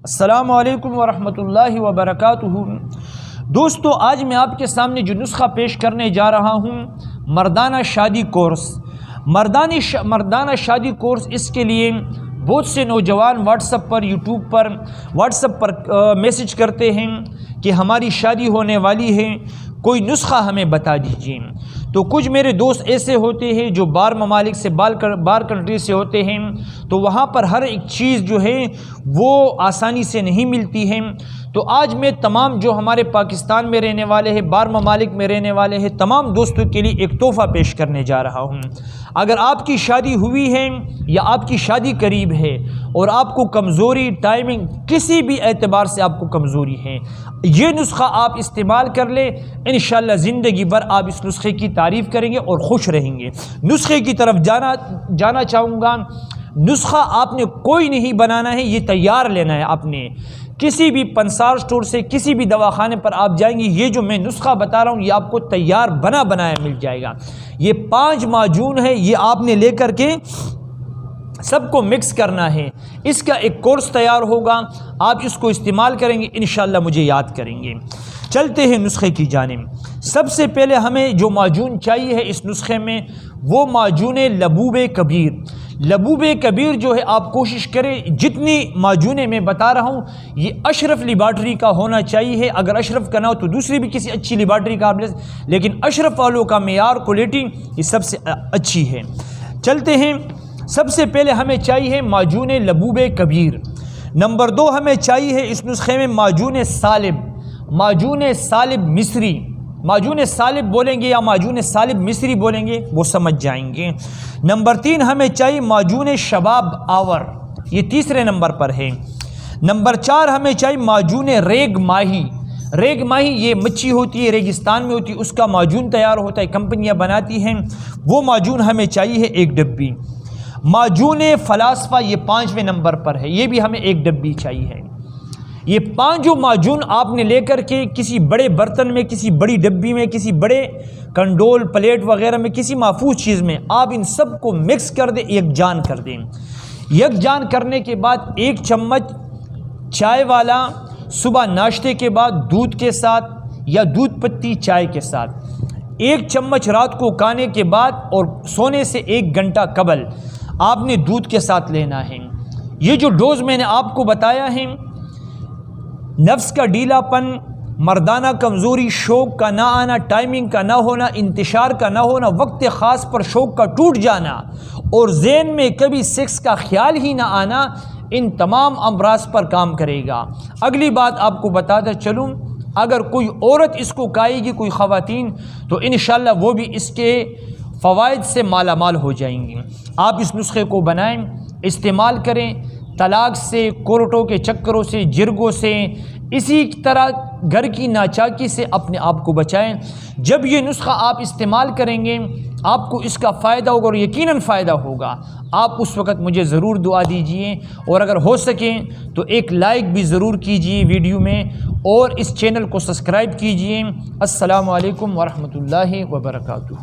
السلام علیکم ورحمۃ اللہ وبرکاتہ۔ دوستو، آج میں آپ کے سامنے جو نسخہ پیش کرنے جا رہا ہوں، مردانہ شادی کورس۔ مردانہ شادی کورس، اس کے لیے بہت سے نوجوان واٹس ایپ پر، یوٹیوب پر میسج کرتے ہیں کہ ہماری شادی ہونے والی ہے، کوئی نسخہ ہمیں بتا دیجیے۔ تو کچھ میرے دوست ایسے ہوتے ہیں جو باہر ممالک سے، باہر کنٹری سے ہوتے ہیں، تو وہاں پر ہر ایک چیز جو ہے وہ آسانی سے نہیں ملتی ہے۔ تو آج میں تمام جو ہمارے پاکستان میں رہنے والے ہیں، باہر ممالک میں رہنے والے ہیں، تمام دوستوں کے لیے ایک تحفہ پیش کرنے جا رہا ہوں۔ اگر آپ کی شادی ہوئی ہے یا آپ کی شادی قریب ہے اور آپ کو کمزوری، ٹائمنگ، کسی بھی اعتبار سے آپ کو کمزوری ہے، یہ نسخہ آپ استعمال کر لیں، انشاءاللہ زندگی بھر آپ اس نسخے کی تعریف کریں گے اور خوش رہیں گے۔ نسخے کی طرف جانا چاہوں گا۔ نسخہ آپ نے کوئی نہیں بنانا ہے، یہ تیار لینا ہے آپ نے۔ کسی بھی پنسار سٹور سے، کسی بھی دواخانے پر آپ جائیں گے، یہ جو میں نسخہ بتا رہا ہوں یہ آپ کو تیار بنایا مل جائے گا۔ یہ 5 معجون ہے، یہ آپ نے لے کر کے سب کو مکس کرنا ہے۔ اس کا ایک کورس تیار ہوگا، آپ اس کو استعمال کریں گے، انشاءاللہ مجھے یاد کریں گے۔ چلتے ہیں نسخے کی جانب۔ سب سے پہلے ہمیں جو معجون چاہیے ہے اس نسخے میں، وہ معجون لبوب کبیر۔ لبوب کبیر جو ہے آپ کوشش کریں، جتنی معجونیں میں بتا رہا ہوں یہ اشرف لیبارٹری کا ہونا چاہیے۔ اگر اشرف کا نہ ہو تو دوسری بھی کسی اچھی لیبارٹری کا آپ لے، لیکن اشرف والوں کا معیار، کوالٹی یہ سب سے اچھی ہے۔ چلتے ہیں۔ سب سے پہلے ہمیں چاہیے معجون لبوب کبیر۔ نمبر 2 ہمیں چاہیے اس نسخے میں معجون سالب۔ معجون سالب مصری، معجون سالب بولیں گے یا معجون سالب مصری بولیں گے وہ سمجھ جائیں گے۔ نمبر 3 ہمیں چاہیے معجون شباب آور، یہ تیسرے نمبر پر ہے۔ نمبر 4 ہمیں چاہیے معجون ریگ ماہی۔ ریگ ماہی یہ مچھی ہوتی ہے، ریگستان میں ہوتی ہے، اس کا معجون تیار ہوتا ہے، کمپنیاں بناتی ہیں، وہ معجون ہمیں چاہیے 1 ڈبی۔ معجون فلاسفہ یہ 5ویں نمبر پر ہے، یہ بھی ہمیں 1 ڈبی چاہیے۔ یہ 5 معجون آپ نے لے کر کے کسی بڑے برتن میں، کسی بڑی ڈبی میں، کسی بڑے کنڈول، پلیٹ وغیرہ میں، کسی محفوظ چیز میں آپ ان سب کو مکس کر دیں، یکجان کر دیں۔ یکجان کرنے کے بعد 1 چمچ چائے والا صبح ناشتے کے بعد دودھ کے ساتھ یا دودھ پتی چائے کے ساتھ، 1 چمچ رات کو کھانے کے بعد اور سونے سے 1 گھنٹہ قبل آپ نے دودھ کے ساتھ لینا ہے۔ یہ جو ڈوز میں نے آپ کو بتایا ہے، نفس کا ڈھیلا پن، مردانہ کمزوری، شوق کا نہ آنا، ٹائمنگ کا نہ ہونا، انتشار کا نہ ہونا، وقت خاص پر شوق کا ٹوٹ جانا اور ذہن میں کبھی سیکس کا خیال ہی نہ آنا، ان تمام امراض پر کام کرے گا۔ اگلی بات آپ کو بتاتا چلوں، اگر کوئی عورت اس کو کھائے گی، کوئی خواتین، تو انشاءاللہ وہ بھی اس کے فوائد سے مالا مال ہو جائیں گی۔ آپ اس نسخے کو بنائیں، استعمال کریں، طلاق سے، کورٹوں کے چکروں سے، جرگوں سے، اسی طرح گھر کی ناچاکی سے اپنے آپ کو بچائیں۔ جب یہ نسخہ آپ استعمال کریں گے آپ کو اس کا فائدہ ہوگا اور یقیناً فائدہ ہوگا۔ آپ اس وقت مجھے ضرور دعا دیجئے، اور اگر ہو سکیں تو ایک لائک بھی ضرور کیجئے ویڈیو میں، اور اس چینل کو سبسکرائب کیجئے۔ السلام علیکم ورحمۃ اللہ وبرکاتہ۔